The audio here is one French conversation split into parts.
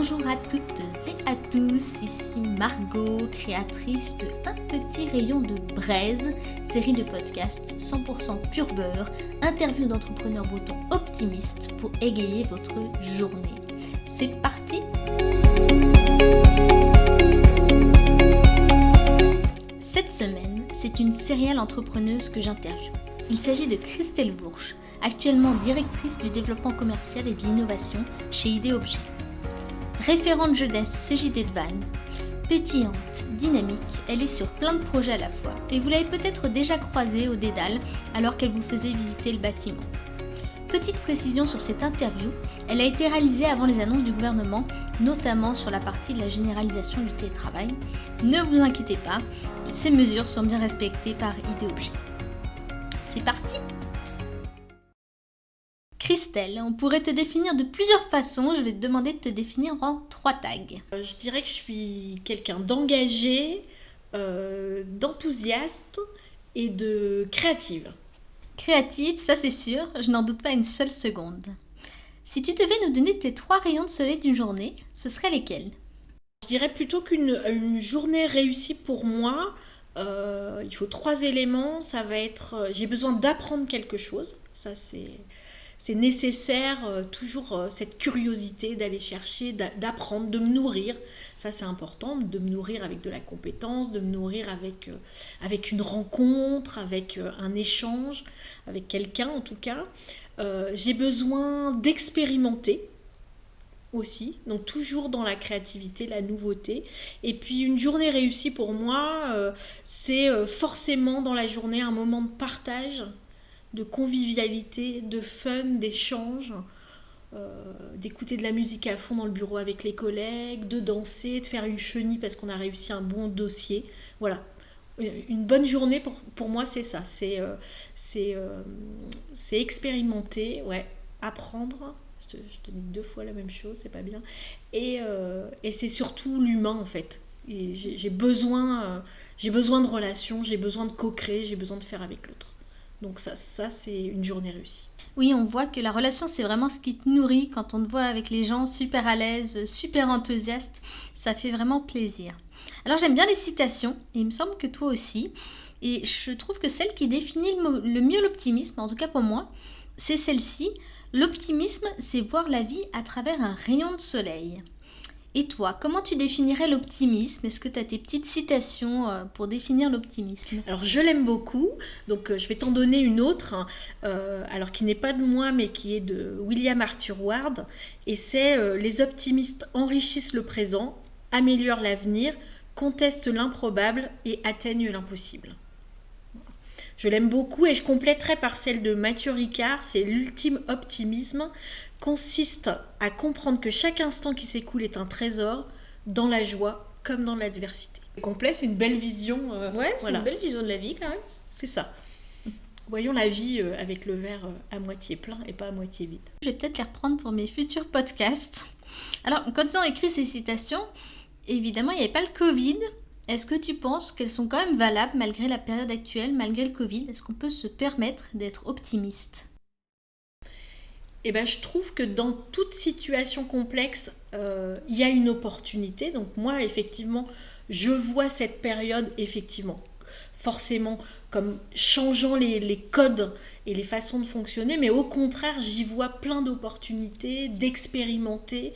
Bonjour à toutes et à tous, ici Margot, créatrice de Un petit rayon de braise, série de podcasts 100% pur beurre, interviews d'entrepreneurs bretons optimistes pour égayer votre journée. C'est parti! Cette semaine, c'est une serial entrepreneuse que j'interviewe. Il s'agit de Christelle Vourche, actuellement directrice du développement commercial et de l'innovation chez Idée Objet. Référente jeunesse CJD de Vannes, pétillante, dynamique, elle est sur plein de projets à la fois et vous l'avez peut-être déjà croisée au Dédale alors qu'elle vous faisait visiter le bâtiment. Petite précision sur cette interview, elle a été réalisée avant les annonces du gouvernement, notamment sur la partie de la généralisation du télétravail. Ne vous inquiétez pas, ces mesures sont bien respectées par Idée Objet. C'est parti! Christelle, on pourrait te définir de plusieurs façons. Je vais te demander de te définir en 3 tags. Je dirais que je suis quelqu'un d'engagé, d'enthousiaste et de créative. Créative, ça c'est sûr, je n'en doute pas une seule seconde. Si tu devais nous donner tes 3 rayons de soleil d'une journée, ce seraient lesquels ? Je dirais plutôt qu'une journée réussie pour moi, il faut 3 éléments. Ça va être, j'ai besoin d'apprendre quelque chose, ça c'est nécessaire, toujours cette curiosité d'aller chercher, d'apprendre, de me nourrir. Ça, c'est important, de me nourrir avec de la compétence, de me nourrir avec une rencontre, avec un échange, avec quelqu'un en tout cas. J'ai besoin d'expérimenter aussi, donc toujours dans la créativité, la nouveauté. Et puis une journée réussie pour moi, c'est forcément dans la journée un moment de partage, de convivialité, de fun, d'échange, d'écouter de la musique à fond dans le bureau avec les collègues, de danser, de faire une chenille parce qu'on a réussi un bon dossier. Voilà. Une bonne journée pour moi, c'est ça. C'est expérimenter, apprendre. Je te dis 2 fois la même chose, c'est pas bien. Et c'est surtout l'humain en fait. Et j'ai besoin de relations, j'ai besoin de co-créer, j'ai besoin de faire avec l'autre. Donc ça c'est une journée réussie. Oui, on voit que la relation, c'est vraiment ce qui te nourrit. Quand on te voit avec les gens super à l'aise, super enthousiaste, ça fait vraiment plaisir. Alors j'aime bien les citations, et il me semble que toi aussi. Et je trouve que celle qui définit le mieux l'optimisme, en tout cas pour moi, c'est celle-ci. L'optimisme, c'est voir la vie à travers un rayon de soleil. Et toi, comment tu définirais l'optimisme ? Est-ce que tu as tes petites citations pour définir l'optimisme ? Alors je l'aime beaucoup, donc je vais t'en donner une autre, alors qui n'est pas de moi mais qui est de William Arthur Ward, et c'est les optimistes enrichissent le présent, améliorent l'avenir, contestent l'improbable et atteignent l'impossible. Je l'aime beaucoup et je compléterai par celle de Mathieu Ricard, c'est l'ultime optimisme, consiste à comprendre que chaque instant qui s'écoule est un trésor, dans la joie comme dans l'adversité. C'est complet, c'est une belle vision. C'est une belle vision de la vie quand même. C'est ça. Voyons la vie avec le verre à moitié plein et pas à moitié vide. Je vais peut-être les reprendre pour mes futurs podcasts. Alors, quand ils ont écrit ces citations, évidemment, il n'y avait pas le Covid. Est-ce que tu penses qu'elles sont quand même valables malgré la période actuelle, malgré le Covid ? Est-ce qu'on peut se permettre d'être optimiste ? Je trouve que dans toute situation complexe, il y a une opportunité. Donc moi, effectivement, je vois cette période, forcément, comme changeant les codes et les façons de fonctionner. Mais au contraire, j'y vois plein d'opportunités, d'expérimenter,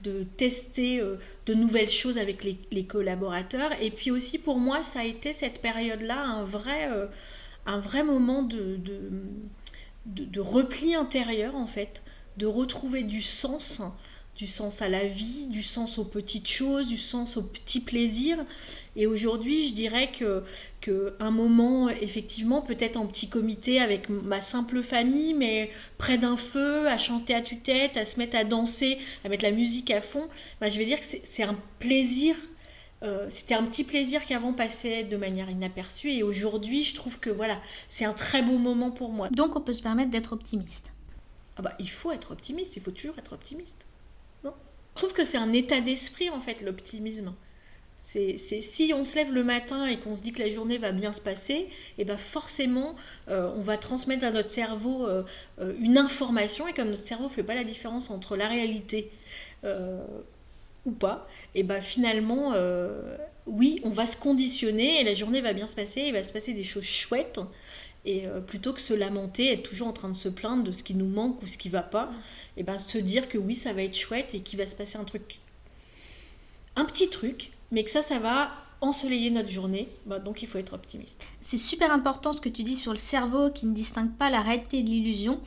de tester de nouvelles choses avec les collaborateurs. Et puis aussi, pour moi, ça a été cette période-là un vrai moment de repli intérieur en fait, de retrouver du sens à la vie, du sens aux petites choses, du sens aux petits plaisirs. Et aujourd'hui, je dirais que un moment, effectivement, peut-être en petit comité avec ma simple famille, mais près d'un feu, à chanter à tue-tête, à se mettre à danser, à mettre la musique à fond, je vais dire que c'est un plaisir. C'était un petit plaisir qu'avant passait de manière inaperçue et aujourd'hui je trouve que c'est un très beau moment pour moi. Donc on peut se permettre d'être optimiste. Il faut être optimiste, il faut toujours être optimiste. Non ? Je trouve que c'est un état d'esprit en fait l'optimisme. C'est si on se lève le matin et qu'on se dit que la journée va bien se passer, et forcément on va transmettre à notre cerveau une information et comme notre cerveau ne fait pas la différence entre la réalité ou pas, et ben finalement, oui, on va se conditionner et la journée va bien se passer, il va se passer des choses chouettes. Et plutôt que se lamenter, être toujours en train de se plaindre de ce qui nous manque ou ce qui va pas, et ben se dire que oui, ça va être chouette et qu'il va se passer un petit truc, mais que ça va ensoleiller notre journée. Ben donc il faut être optimiste. C'est super important ce que tu dis sur le cerveau qui ne distingue pas la réalité de l'illusion.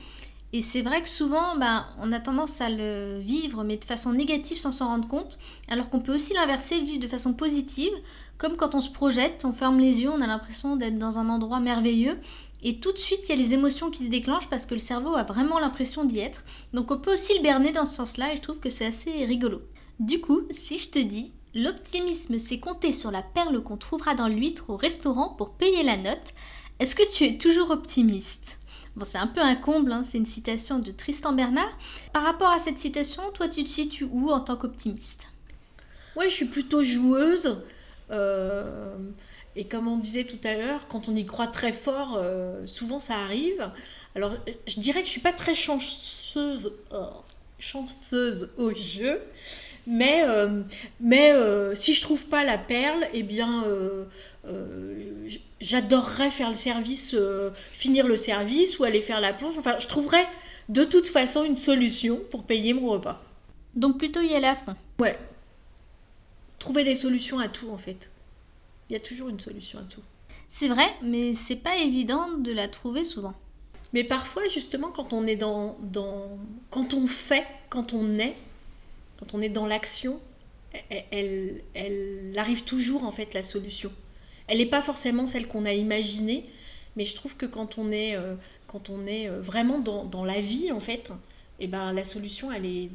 Et c'est vrai que souvent, on a tendance à le vivre, mais de façon négative sans s'en rendre compte, alors qu'on peut aussi l'inverser, le vivre de façon positive, comme quand on se projette, on ferme les yeux, on a l'impression d'être dans un endroit merveilleux, et tout de suite, il y a les émotions qui se déclenchent parce que le cerveau a vraiment l'impression d'y être. Donc on peut aussi le berner dans ce sens-là, et je trouve que c'est assez rigolo. Du coup, si je te dis, l'optimisme, c'est compter sur la perle qu'on trouvera dans l'huître au restaurant pour payer la note, est-ce que tu es toujours optimiste ? Bon, c'est un peu un comble, c'est une citation de Tristan Bernard. Par rapport à cette citation, toi, tu te situes où en tant qu'optimiste ? Ouais, je suis plutôt joueuse. Et comme on disait tout à l'heure, quand on y croit très fort, souvent ça arrive. Alors, je dirais que je suis pas très chanceuse au jeu. Mais si je trouve pas la perle, eh bien, j'adorerais faire le service, finir le service ou aller faire la plonge. Enfin, je trouverais de toute façon une solution pour payer mon repas. Donc plutôt y aller à fond. Ouais. Trouver des solutions à tout, en fait. Il y a toujours une solution à tout. C'est vrai, mais c'est pas évident de la trouver souvent. Mais parfois, justement, quand on est quand on fait, quand on est dans l'action, elle arrive toujours, en fait, la solution. Elle n'est pas forcément celle qu'on a imaginée, mais je trouve que quand on est vraiment dans la vie, en fait, et ben, la solution, elle est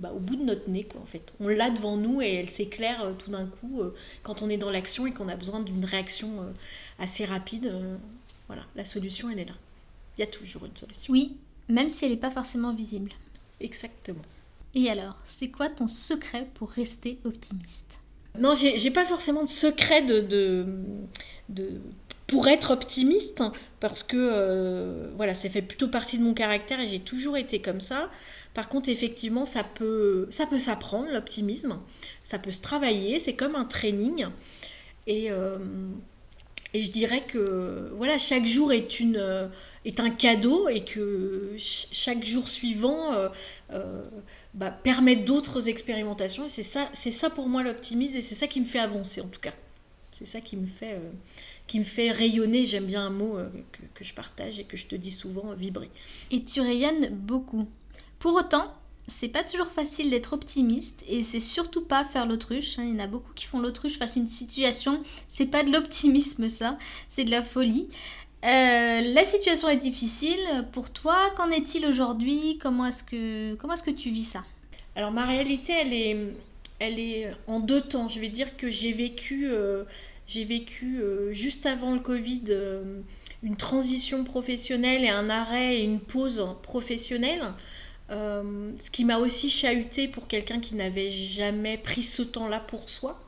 au bout de notre nez, quoi, en fait. On l'a devant nous et elle s'éclaire tout d'un coup quand on est dans l'action et qu'on a besoin d'une réaction assez rapide. Voilà, la solution, elle est là. Il y a toujours une solution. Oui, même si elle n'est pas forcément visible. Exactement. Et alors, c'est quoi ton secret pour rester optimiste ? Non, j'ai pas forcément de secret pour être optimiste, parce que voilà, ça fait plutôt partie de mon caractère et j'ai toujours été comme ça. Par contre, effectivement, ça peut s'apprendre, l'optimisme. Ça peut se travailler, c'est comme un training. Et je dirais que voilà, chaque jour est un cadeau et que chaque jour suivant permet d'autres expérimentations. Et c'est ça pour moi l'optimisme et c'est ça qui me fait avancer en tout cas. C'est ça qui me fait rayonner. J'aime bien un mot que je partage et que je te dis souvent, vibrer. Et tu rayonnes beaucoup. Pour autant, c'est pas toujours facile d'être optimiste et c'est surtout pas faire l'autruche. Il y en a beaucoup qui font l'autruche face à une situation. C'est pas de l'optimisme ça, c'est de la folie. La situation est difficile. Pour toi, qu'en est-il aujourd'hui ? Comment est-ce que tu vis ça ? Alors ma réalité, elle est en deux temps. Je vais dire que j'ai vécu juste avant le Covid une transition professionnelle et un arrêt et une pause professionnelle. Ce qui m'a aussi chahuté pour quelqu'un qui n'avait jamais pris ce temps-là pour soi.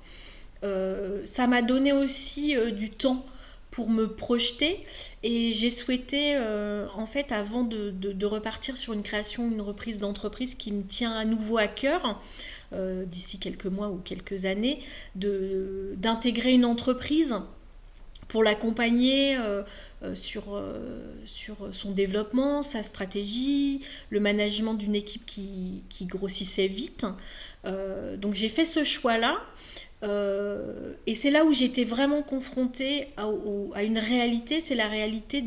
Ça m'a donné aussi du temps pour me projeter et j'ai souhaité en fait avant de repartir sur une création, une reprise d'entreprise qui me tient à nouveau à cœur d'ici quelques mois ou quelques années, d'intégrer une entreprise pour l'accompagner sur son développement, sa stratégie, le management d'une équipe qui grossissait vite. Donc j'ai fait ce choix-là et c'est là où j'étais vraiment confrontée à une réalité, c'est la réalité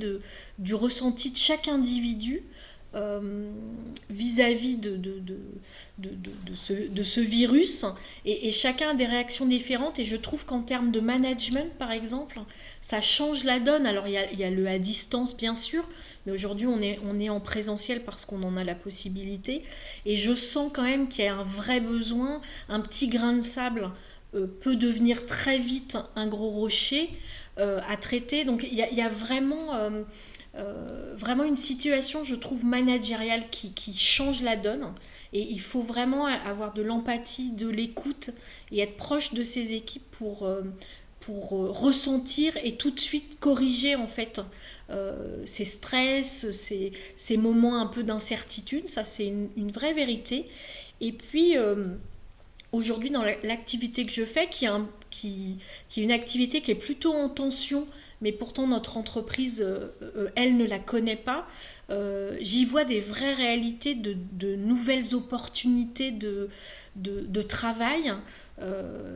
du ressenti de chaque individu vis-à-vis de ce virus et chacun a des réactions différentes et je trouve qu'en termes de management par exemple ça change la donne. Alors il y a le à distance bien sûr, mais aujourd'hui on est en présentiel parce qu'on en a la possibilité et je sens quand même qu'il y a un vrai besoin. Un petit grain de sable peut devenir très vite un gros rocher à traiter, donc il y a vraiment une situation, je trouve, managériale qui change la donne. Et il faut vraiment avoir de l'empathie, de l'écoute et être proche de ses équipes pour ressentir et tout de suite corriger en fait ces stress, ces moments un peu d'incertitude. Ça, c'est une vraie vérité. Et puis, aujourd'hui dans l'activité que je fais, qui est une activité qui est plutôt en tension, mais pourtant notre entreprise, elle, ne la connaît pas, j'y vois des vraies réalités de nouvelles opportunités de travail.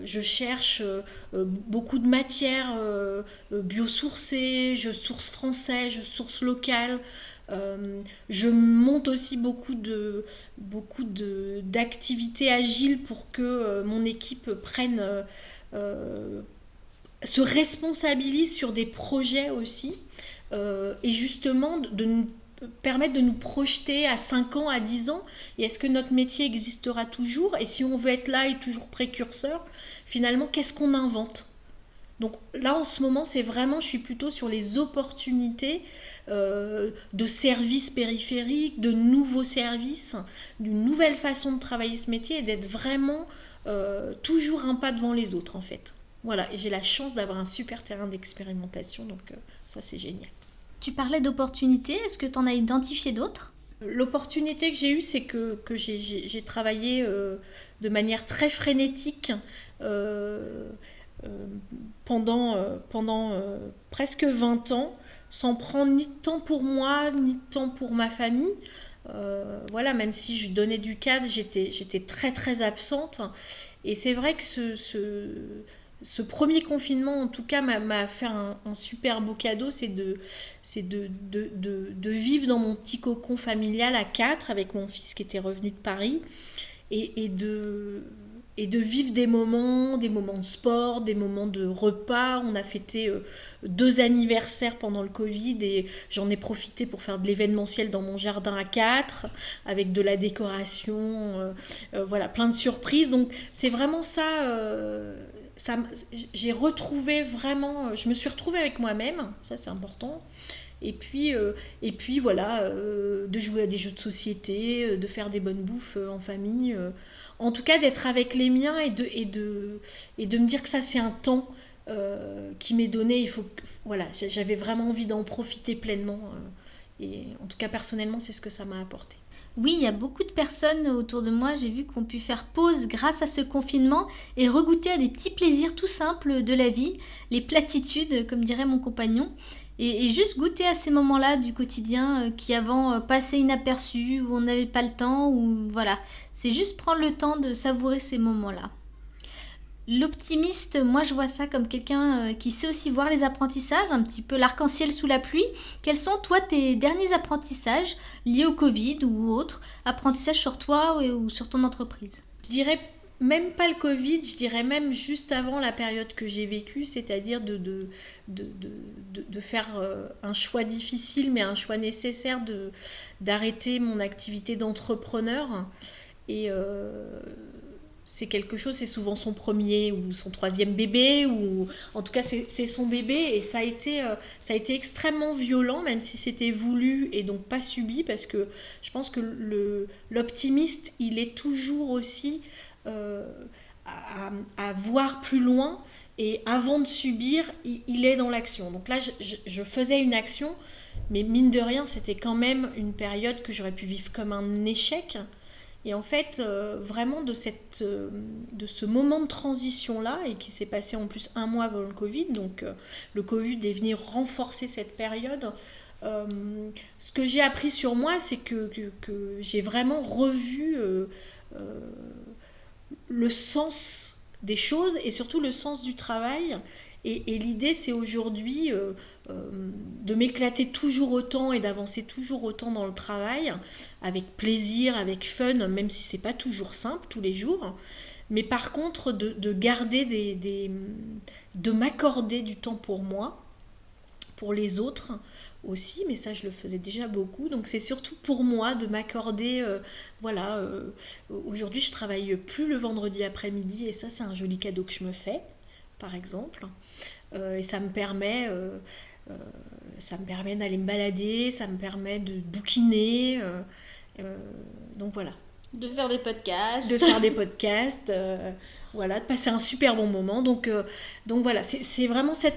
Je cherche beaucoup de matières biosourcées, je source français, je source local. Je monte aussi beaucoup d'activités agiles pour que mon équipe se responsabilise sur des projets aussi, et justement de nous permettre de nous projeter à 5 ans, à 10 ans, et est-ce que notre métier existera toujours, et si on veut être là et toujours précurseur, finalement qu'est-ce qu'on invente? Donc là en ce moment c'est vraiment, je suis plutôt sur les opportunités de services périphériques, de nouveaux services, d'une nouvelle façon de travailler ce métier, et d'être vraiment toujours un pas devant les autres en fait. Voilà, et j'ai la chance d'avoir un super terrain d'expérimentation, donc ça c'est génial. Tu parlais d'opportunités, est-ce que tu en as identifié d'autres? L'opportunité que j'ai eue, c'est que j'ai travaillé de manière très frénétique pendant presque 20 ans, sans prendre ni de temps pour moi, ni de temps pour ma famille. Voilà, même si je donnais du cadre, j'étais très très absente. Et c'est vrai que ce premier confinement, en tout cas, m'a fait un super beau cadeau, c'est de vivre dans mon petit cocon familial à 4 avec mon fils qui était revenu de Paris, et de vivre des moments de sport, des moments de repas. On a fêté 2 anniversaires pendant le Covid, et j'en ai profité pour faire de l'événementiel dans mon jardin à 4, avec de la décoration, voilà, plein de surprises. Donc c'est vraiment ça, j'ai retrouvé vraiment, je me suis retrouvée avec moi-même, ça c'est important. Et puis voilà, de jouer à des jeux de société, de faire des bonnes bouffes en famille, en tout cas d'être avec les miens, et de me dire que ça c'est un temps qui m'est donné. Voilà, j'avais vraiment envie d'en profiter pleinement, et en tout cas personnellement c'est ce que ça m'a apporté. Oui, il y a beaucoup de personnes autour de moi, j'ai vu, qui ont pu faire pause grâce à ce confinement et regoûter à des petits plaisirs tout simples de la vie, les platitudes, comme dirait mon compagnon, et juste goûter à ces moments-là du quotidien qui avant passaient inaperçus, où on n'avait pas le temps, ou voilà, c'est juste prendre le temps de savourer ces moments-là. L'optimiste, moi je vois ça comme quelqu'un qui sait aussi voir les apprentissages, un petit peu l'arc-en-ciel sous la pluie. Quels sont toi tes derniers apprentissages liés au Covid ou autres, apprentissages sur toi ou sur ton entreprise? Je dirais même pas le Covid, je dirais même juste avant la période que j'ai vécue, c'est-à-dire de faire un choix difficile, mais un choix nécessaire, d'arrêter mon activité d'entrepreneur. Et c'est quelque chose, c'est souvent son premier ou son 3e bébé, ou en tout cas c'est son bébé, et ça a été extrêmement violent, même si c'était voulu et donc pas subi, parce que je pense que l'optimiste, il est toujours aussi à voir plus loin, et avant de subir, il est dans l'action. Donc là je faisais une action, mais mine de rien c'était quand même une période que j'aurais pu vivre comme un échec. Et en fait, vraiment de ce moment de transition-là, et qui s'est passé en plus 1 mois avant le Covid, donc le Covid est venu renforcer cette période. Ce que j'ai appris sur moi, c'est que j'ai vraiment revu le sens des choses, et surtout le sens du travail. Et l'idée, c'est aujourd'hui de m'éclater toujours autant et d'avancer toujours autant dans le travail, avec plaisir, avec fun, même si c'est pas toujours simple tous les jours. Mais par contre, de garder de m'accorder du temps pour moi, pour les autres aussi, mais ça je le faisais déjà beaucoup. Donc c'est surtout pour moi de m'accorder, voilà. Aujourd'hui je travaille plus le vendredi après-midi, et ça c'est un joli cadeau que je me fais, par exemple. Et ça me permet d'aller me balader, ça me permet de bouquiner, donc voilà. De faire des podcasts. Voilà, de passer un super bon moment. Donc voilà, c'est vraiment ça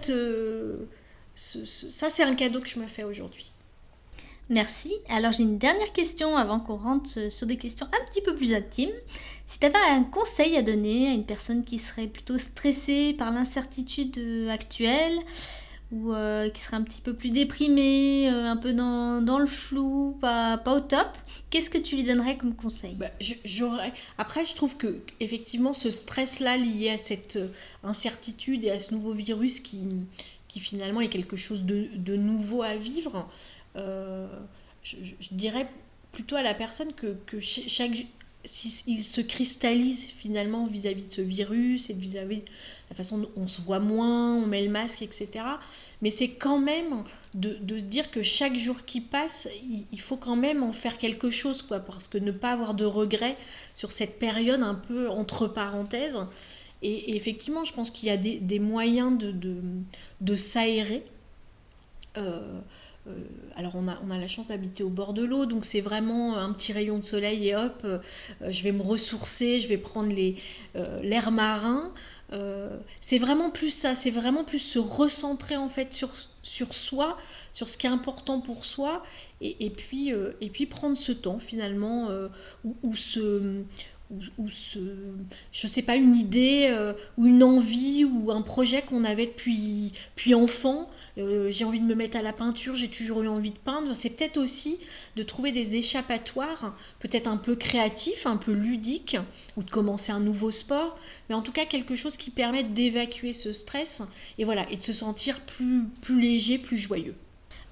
c'est un cadeau que je me fais aujourd'hui. Merci. Alors j'ai une dernière question avant qu'on rentre sur des questions un petit peu plus intimes. Si tu avais un conseil à donner à une personne qui serait plutôt stressée par l'incertitude actuelle, ou qui serait un petit peu plus déprimée, un peu dans le flou, pas au top, qu'est-ce que tu lui donnerais comme conseil? Après, je trouve que effectivement, ce stress-là lié à cette incertitude et à ce nouveau virus qui finalement est quelque chose de nouveau à vivre, euh, je dirais plutôt à la personne que chaque s'il se cristallise finalement vis-à-vis de ce virus et vis-à-vis de la façon dont on se voit moins, on met le masque, etc. Mais c'est quand même de se dire que chaque jour qui passe, il faut quand même en faire quelque chose, quoi, parce que ne pas avoir de regrets sur cette période un peu entre parenthèses. Et effectivement, je pense qu'il y a des moyens de s'aérer. Euh, alors on a la chance d'habiter au bord de l'eau, donc c'est vraiment un petit rayon de soleil et hop, je vais me ressourcer, je vais prendre l'air marin. C'est vraiment plus ça, c'est vraiment plus se recentrer en fait sur soi, sur ce qui est important pour soi, et puis prendre ce temps finalement où je sais pas, une idée ou une envie ou un projet qu'on avait depuis enfant. J'ai envie de me mettre à la peinture, j'ai toujours eu envie de peindre. C'est peut-être aussi de trouver des échappatoires, peut-être un peu créatifs, un peu ludiques, ou de commencer un nouveau sport, mais en tout cas quelque chose qui permette d'évacuer ce stress et voilà, et de se sentir plus léger, plus joyeux.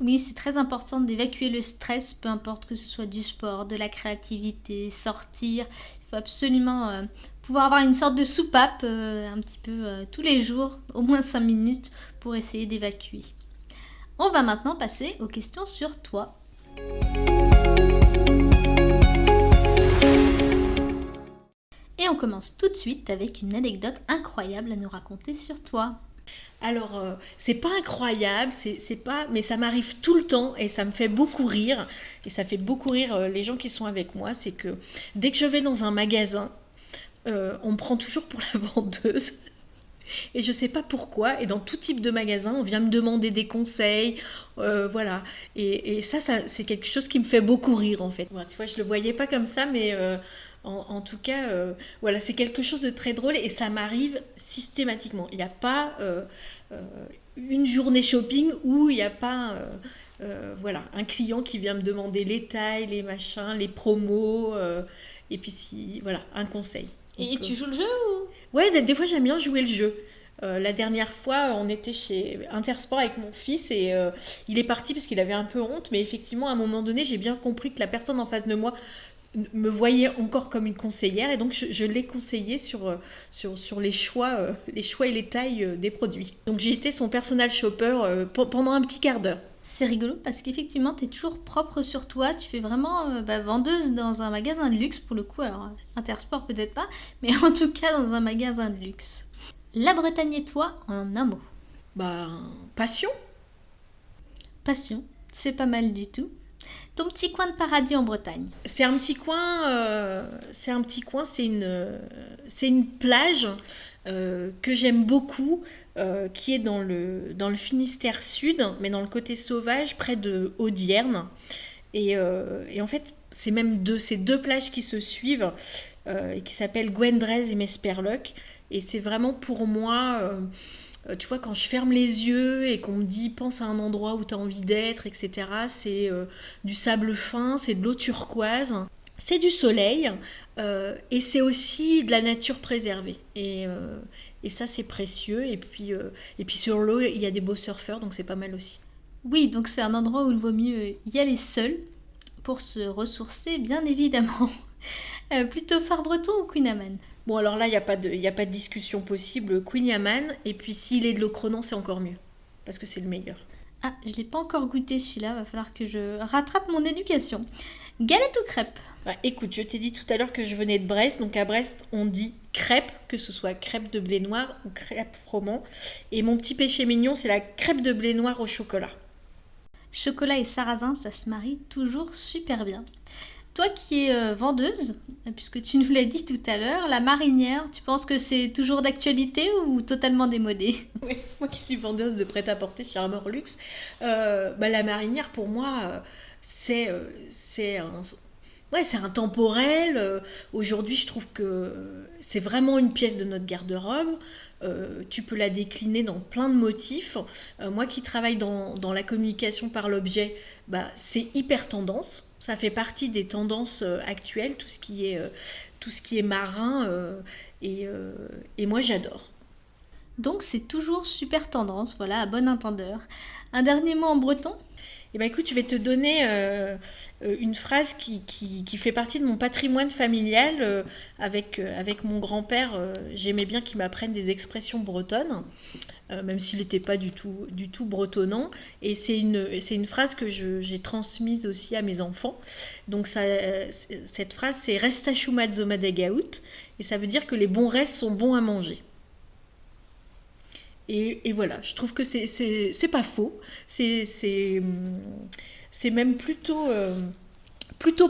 Oui, c'est très important d'évacuer le stress, peu importe que ce soit du sport, de la créativité, sortir. Il faut absolument pouvoir avoir une sorte de soupape un petit peu tous les jours, au moins 5 minutes, pour essayer d'évacuer. On va maintenant passer aux questions sur toi. Et on commence tout de suite avec une anecdote incroyable à nous raconter sur toi. Alors, c'est pas incroyable, c'est pas, mais ça m'arrive tout le temps et ça me fait beaucoup rire. Et ça fait beaucoup rire les gens qui sont avec moi. C'est que dès que je vais dans un magasin, on me prend toujours pour la vendeuse. Et je sais pas pourquoi. Et dans tout type de magasin, on vient me demander des conseils. Voilà. Et ça, c'est quelque chose qui me fait beaucoup rire en fait. Voilà, tu vois, je le voyais pas comme ça, mais en tout cas, voilà, c'est quelque chose de très drôle et ça m'arrive systématiquement. Il n'y a pas une journée shopping où il n'y a pas voilà, un client qui vient me demander les tailles, les machins, les promos, et puis voilà, un conseil. Et tu joues le jeu ou... Ouais, des fois j'aime bien jouer le jeu. La dernière fois, on était chez Intersport avec mon fils et il est parti parce qu'il avait un peu honte, mais effectivement, à un moment donné, j'ai bien compris que la personne en face de moi me voyait encore comme une conseillère et donc je l'ai conseillé sur les choix et les tailles des produits. Donc j'ai été son personal shopper pendant un petit quart d'heure. C'est rigolo parce qu'effectivement, tu es toujours propre sur toi. Tu fais vraiment vendeuse dans un magasin de luxe pour le coup. Alors, Intersport peut-être pas, mais en tout cas dans un magasin de luxe. La Bretagne et toi, en un mot. Passion. Passion, c'est pas mal du tout. Ton petit coin de paradis en Bretagne. C'est un petit coin, c'est une plage que j'aime beaucoup, qui est dans le Finistère Sud, mais dans le côté sauvage, près de Audierne. Et en fait, c'est deux plages qui se suivent, et qui s'appellent Gwendrez et Mesperloc. Et c'est vraiment pour moi... tu vois, quand je ferme les yeux et qu'on me dit pense à un endroit où tu as envie d'être, etc., c'est du sable fin, c'est de l'eau turquoise, c'est du soleil et c'est aussi de la nature préservée. Et ça, c'est précieux. Et puis sur l'eau, il y a des beaux surfeurs, donc c'est pas mal aussi. Oui, donc c'est un endroit où il vaut mieux y aller seul pour se ressourcer, bien évidemment. Plutôt Phare Breton ou Queen Amman? Bon, alors là, il n'y a pas de discussion possible. Queen Yaman, et puis s'il est de l'Ocronan, c'est encore mieux. Parce que c'est le meilleur. Ah, je l'ai pas encore goûté celui-là, va falloir que je rattrape mon éducation. Galette ou crêpe? Écoute, je t'ai dit tout à l'heure que je venais de Brest, donc à Brest, on dit crêpe, que ce soit crêpe de blé noir ou crêpe froment. Et mon petit péché mignon, c'est la crêpe de blé noir au chocolat. Chocolat et sarrasin, ça se marie toujours super bien. Toi qui es vendeuse, puisque tu nous l'as dit tout à l'heure, la marinière, tu penses que c'est toujours d'actualité ou totalement démodé? Oui, moi qui suis vendeuse de prêt-à-porter chez Armor Luxe, la marinière pour moi, c'est Ouais, c'est intemporel. Aujourd'hui, je trouve que c'est vraiment une pièce de notre garde-robe. Tu peux la décliner dans plein de motifs. Moi qui travaille dans la communication par l'objet, c'est hyper tendance. Ça fait partie des tendances actuelles, tout ce qui est marin. Et moi, j'adore. Donc c'est toujours super tendance, voilà, à bon entendeur. Un dernier mot en breton ? Eh ben écoute, je vais te donner une phrase qui fait partie de mon patrimoine familial. Avec mon grand-père, j'aimais bien qu'il m'apprenne des expressions bretonnes, même s'il n'était pas du tout bretonnant. Et c'est une phrase que j'ai transmise aussi à mes enfants. Donc cette phrase, c'est « Resta chumat zo madagaout » et ça veut dire que les bons restes sont bons à manger. Et voilà, je trouve que c'est pas faux. C'est même plutôt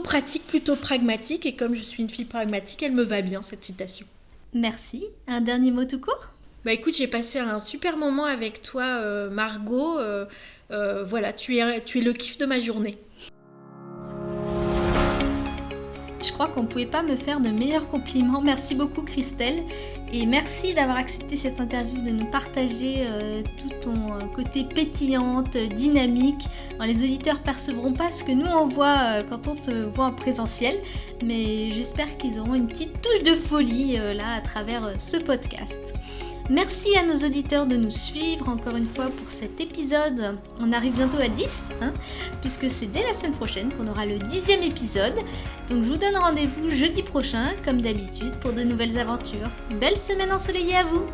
pratique, plutôt pragmatique. Et comme je suis une fille pragmatique, elle me va bien, cette citation. Merci. Un dernier mot tout court ? Écoute, j'ai passé un super moment avec toi, Margot. Voilà, tu es le kiff de ma journée. Je crois qu'on ne pouvait pas me faire de meilleurs compliments. Merci beaucoup Christelle et merci d'avoir accepté cette interview, de nous partager tout ton côté pétillante, dynamique. Alors, les auditeurs percevront pas ce que nous on voit quand on te voit en présentiel, mais j'espère qu'ils auront une petite touche de folie là à travers ce podcast. Merci à nos auditeurs de nous suivre encore une fois pour cet épisode. On arrive bientôt à 10, puisque c'est dès la semaine prochaine qu'on aura le 10e épisode. Donc je vous donne rendez-vous jeudi prochain, comme d'habitude, pour de nouvelles aventures. Belle semaine ensoleillée à vous!